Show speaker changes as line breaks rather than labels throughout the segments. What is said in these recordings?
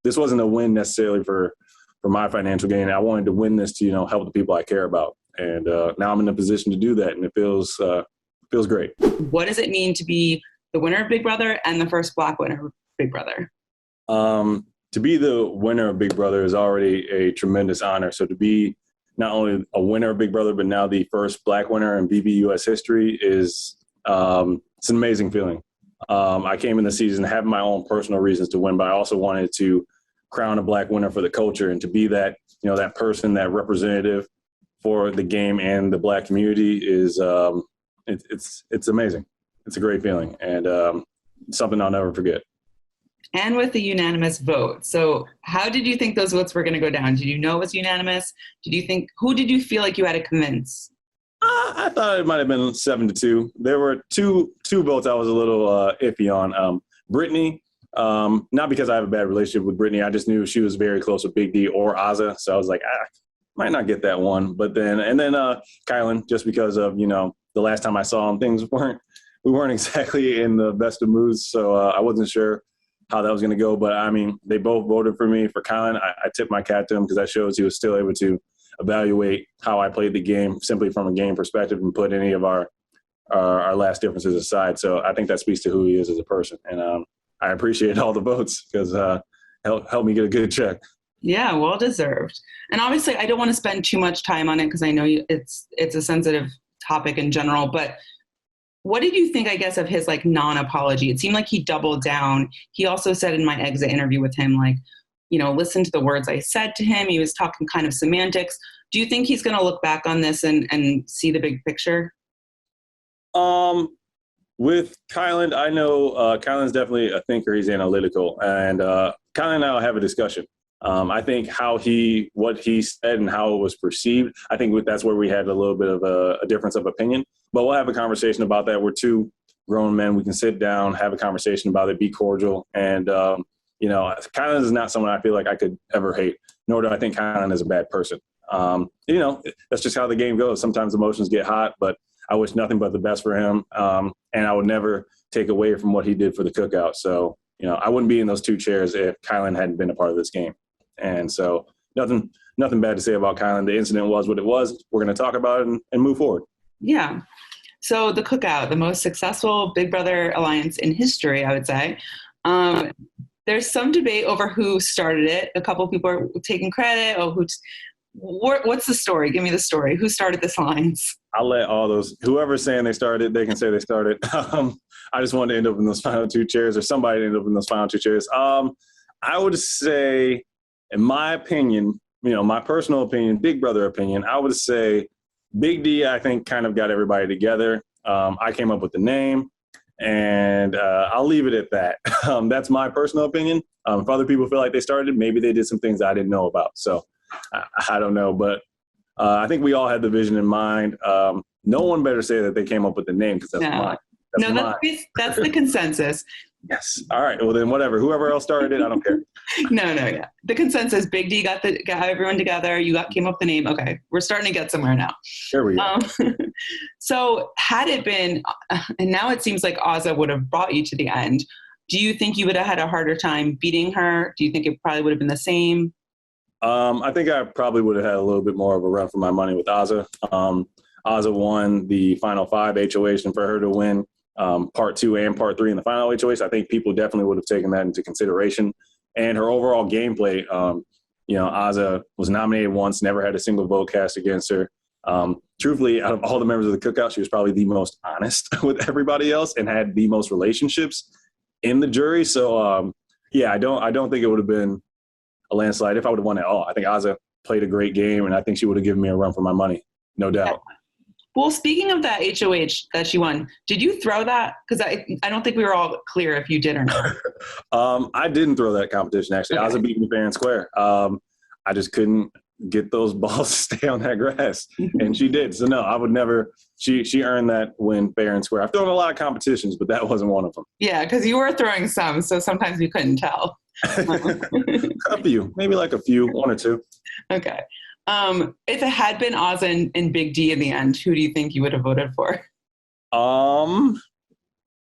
this wasn't a win necessarily for my financial gain. I wanted to win this to, help the people I care about. And now I'm in a position to do that. And it feels great.
What does it mean to be the winner of Big Brother and the first Black winner of Big Brother?
To be the winner of Big Brother is already a tremendous honor. So to be not only a winner of Big Brother, but now the first Black winner in BBUS history is it's an amazing feeling. I came in the season having my own personal reasons to win, but I also wanted to crown a Black winner for the culture, and to be that, that person, that representative for the game and the Black community is it's amazing. It's a great feeling, and something I'll never forget.
And with the unanimous vote. So how did you think those votes were going to go down? Did you know it was unanimous? Who did you feel like you had to convince?
I thought it might have been 7-2. There were two votes I was a little iffy on. Brittany, not because I have a bad relationship with Brittany. I just knew she was very close with Big D or Azza. So I was like, might not get that one. But then Kyland, just because of, the last time I saw him, we weren't exactly in the best of moods. So I wasn't sure how that was going to go. But I mean, they both voted for me. For Kyland, I tipped my cap to him because that shows he was still able to evaluate how I played the game simply from a game perspective and put any of our last differences aside. So I think that speaks to who he is as a person. And I appreciate all the votes because helped me get a good check.
Yeah, well deserved. And obviously, I don't want to spend too much time on it because I know it's a sensitive topic in general. But what did you think, I guess, of his non-apology? It seemed like he doubled down. He also said in my exit interview with him, listen to the words I said to him. He was talking kind of semantics. Do you think he's going to look back on this and see the big picture?
With Kyland, I know Kyland's definitely a thinker. He's analytical. And Kyland and I will have a discussion. I think what he said and how it was perceived, I think that's where we had a little bit of a difference of opinion. But we'll have a conversation about that. We're two grown men. We can sit down, have a conversation about it, be cordial. And, Kyland is not someone I feel like I could ever hate, nor do I think Kyland is a bad person. That's just how the game goes. Sometimes emotions get hot, but I wish nothing but the best for him. And I would never take away from what he did for the Cookout. So, I wouldn't be in those two chairs if Kyland hadn't been a part of this game. And so nothing bad to say about Kyland. The incident was what it was. We're going to talk about it and move forward.
Yeah. So the Cookout, the most successful Big Brother alliance in history, I would say. There's some debate over who started it. A couple of people are taking credit. What's the story? Give me the story. Who started this alliance?
I'll let whoever's saying they started, they can say they started. I just wanted to end up in those final two chairs, or somebody to end up in those final two chairs. I would say, in my opinion, my personal opinion, Big Brother opinion, I would say Big D, I think, kind of got everybody together. I came up with the name, and I'll leave it at that. That's my personal opinion. If other people feel like they started, maybe they did some things I didn't know about. So I don't know, but I think we all had the vision in mind. No one better say that they came up with the name because that's mine.
That's the consensus.
Yes. All right. Well, then whatever. Whoever else started it, I don't care.
Yeah. The consensus, Big D got everyone together. Came up with the name. Okay. We're starting to get somewhere now.
There we go.
So had it been, and now it seems like Azza would have brought you to the end. Do you think you would have had a harder time beating her? Do you think it probably would have been the same?
I think I probably would have had a little bit more of a run for my money with Azza. Azza won the final 5 HOH, and for her to win part 2 and part 3 in the final HOH, I think people definitely would have taken that into consideration. And her overall gameplay, Azza was nominated once, never had a single vote cast against her. Truthfully, out of all the members of the Cookout, she was probably the most honest with everybody else and had the most relationships in the jury. So, I don't think it would have been a landslide if I would have won at all. I think Azza played a great game, and I think she would have given me a run for my money, no doubt.
Well, speaking of that HOH that she won, did you throw that? Because I don't think we were all clear if you did or not.
I didn't throw that competition, actually. Okay. Azza beat me fair and square. I just couldn't get those balls to stay on that grass, and she did. So, no, I would never – she earned that win fair and square. I've thrown a lot of competitions, but that wasn't one of them.
Yeah, because you were throwing some, so sometimes we couldn't tell.
A few, maybe like a few, 1 or 2.
Okay. If it had been Azza and Big D in the end, who do you think you would have voted for?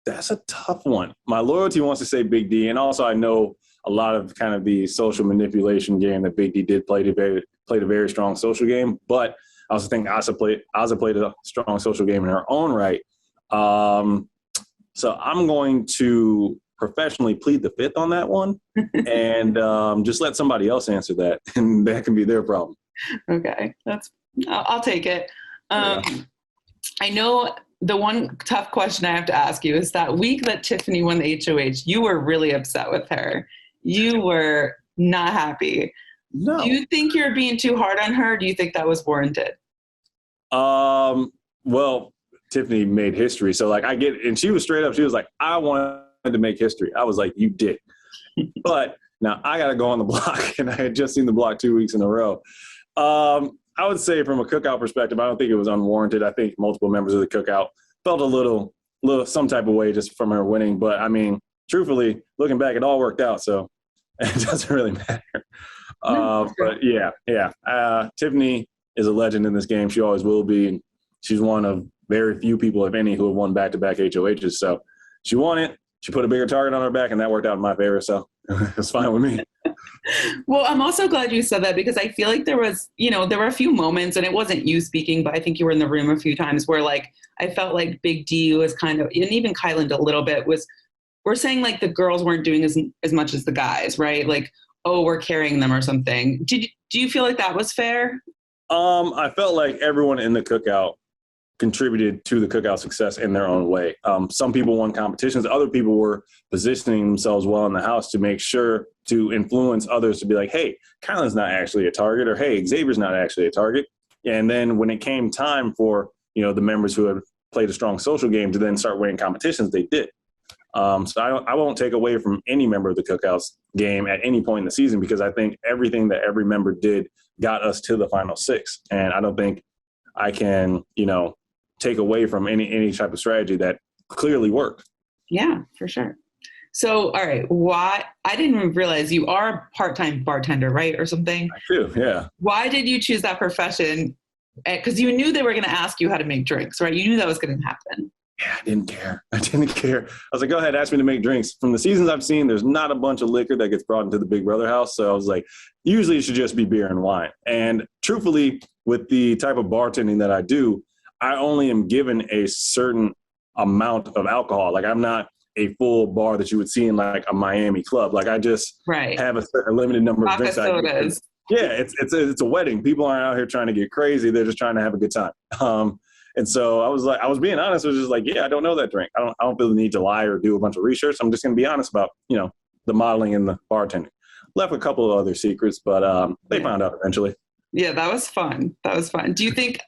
That's a tough one. My loyalty wants to say Big D, and also I know a lot of kind of the social manipulation game that Big D did played a very strong social game. But I also think Asa played a strong social game in her own right. So I'm going to professionally plead the fifth on that one and just let somebody else answer that, and that can be their problem.
Okay, I'll take it. I know the one tough question I have to ask you is that week that Tiffany won the HOH, you were really upset with her. You were not happy. No. Do you think you're being too hard on her? Do you think that was warranted?
Well, Tiffany made history. So like I get it. And she was straight up. She was like, I wanted to make history. I was like, you did. But now I got to go on the block. And I had just seen the block 2 weeks in a row. I would say from a Cookout perspective, I don't think it was unwarranted. I think multiple members of the Cookout felt a little some type of way just from her winning. But I mean, truthfully, looking back, it all worked out. So it doesn't really matter. But yeah. Tiffany is a legend in this game. She always will be. And she's one of very few people, if any, who have won back-to-back HOHs. So she won it. She put a bigger target on her back, and that worked out in my favor. So it's fine with me.
Well, I'm also glad you said that because I feel like there were a few moments, and it wasn't you speaking, but I think you were in the room a few times where like I felt like Big D was kind of, and even Kyland a little bit we're saying like the girls weren't doing as much as the guys, right? Like, oh, we're carrying them or something. Do you feel like that was fair?
I felt like everyone in the Cookout contributed to the Cookout success in their own way. Some people won competitions. Other people were positioning themselves well in the house to make sure to influence others to be like, hey, Kyland's not actually a target, or hey, Xavier's not actually a target. And then when it came time for, the members who had played a strong social game to then start winning competitions, they did. So I won't take away from any member of the Cookouts game at any point in the season, because I think everything that every member did got us to the final six. And I don't think I can, take away from any type of strategy that clearly worked.
Yeah, for sure. So, all right, why? I didn't realize you are a part-time bartender, right, or something?
I do, yeah.
Why did you choose that profession? Because you knew they were going to ask you how to make drinks, right? You knew that was going to happen.
Yeah, I didn't care. I was like, go ahead, ask me to make drinks. From the seasons I've seen, there's not a bunch of liquor that gets brought into the Big Brother house. So I was like, usually it should just be beer and wine. And truthfully, with the type of bartending that I do, I only am given a certain amount of alcohol. Like I'm not a full bar that you would see in like a Miami club. Like I just have a limited number of drinks.
Sodas.
Yeah, it's a wedding. People aren't out here trying to get crazy. They're just trying to have a good time. And so I was being honest. I was just like, yeah, I don't know that drink. I don't feel the need to lie or do a bunch of research. I'm just going to be honest about, the modeling and the bartending. Left a couple of other secrets, but they found out eventually.
Yeah, that was fun. Do you think,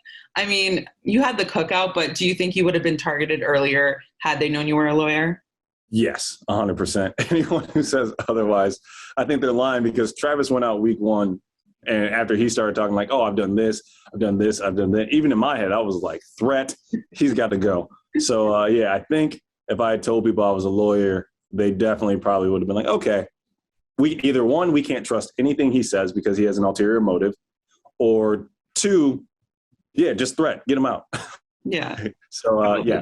you had the Cookout, but do you think you would have been targeted earlier had they known you were a lawyer?
Yes, 100%. Anyone who says otherwise, I think they're lying, because Travis went out week one, and after he started talking like, oh, I've done this, I've done this, I've done that. Even in my head, I was like, threat, he's got to go. So, I think if I had told people I was a lawyer, they definitely probably would have been like, okay, we can't trust anything he says because he has an ulterior motive, or two, yeah, just threat, get him out.
Yeah.
So, yeah.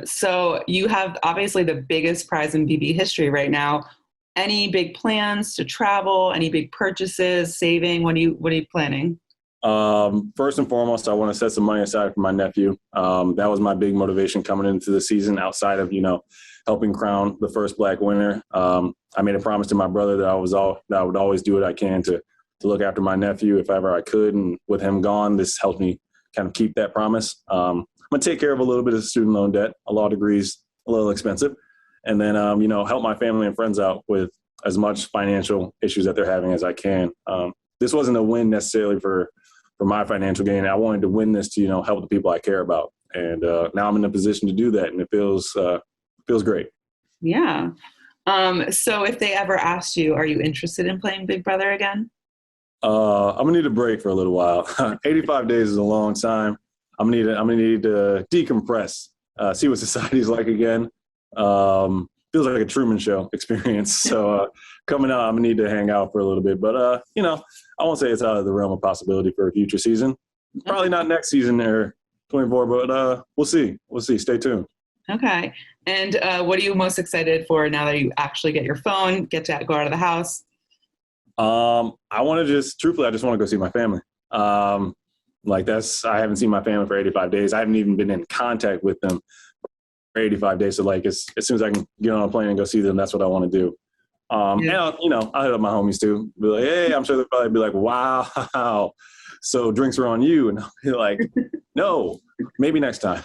So you have obviously the biggest prize in BB history right now. Any big plans to travel? Any big purchases, saving? What are you planning?
First and foremost, I want to set some money aside for my nephew. That was my big motivation coming into the season, outside of, helping crown the first Black winner. I made a promise to my brother that I would always do what I can to look after my nephew if ever I could. And with him gone, this helped me kind of keep that promise. I'm going to take care of a little bit of student loan debt. A law degree's a little expensive. And then, help my family and friends out with as much financial issues that they're having as I can. This wasn't a win necessarily for my financial gain. I wanted to win this to, help the people I care about. And now I'm in a position to do that. And it feels great.
Yeah. So if they ever asked you, are you interested in playing Big Brother again?
I'm gonna need a break for a little while. 85 days is a long time. I'm gonna need to decompress, see what society's like again. Feels like a Truman Show experience. So coming out, I'm gonna need to hang out for a little bit. But I won't say it's out of the realm of possibility for a future season. Probably not next season or 24, but we'll see. Stay tuned.
Okay. And what are you most excited for now that you actually get your phone, get to go out of the house?
I want to truthfully, I just want to go see my family. I haven't seen my family for 85 days. I haven't even been in contact with them for 85 days. So like, as soon as I can get on a plane and go see them, that's what I want to do. And I'll hit up my homies too. Be like, hey, I'm sure they'll probably be like, wow. So drinks are on you. And I'll be like, no, maybe next time.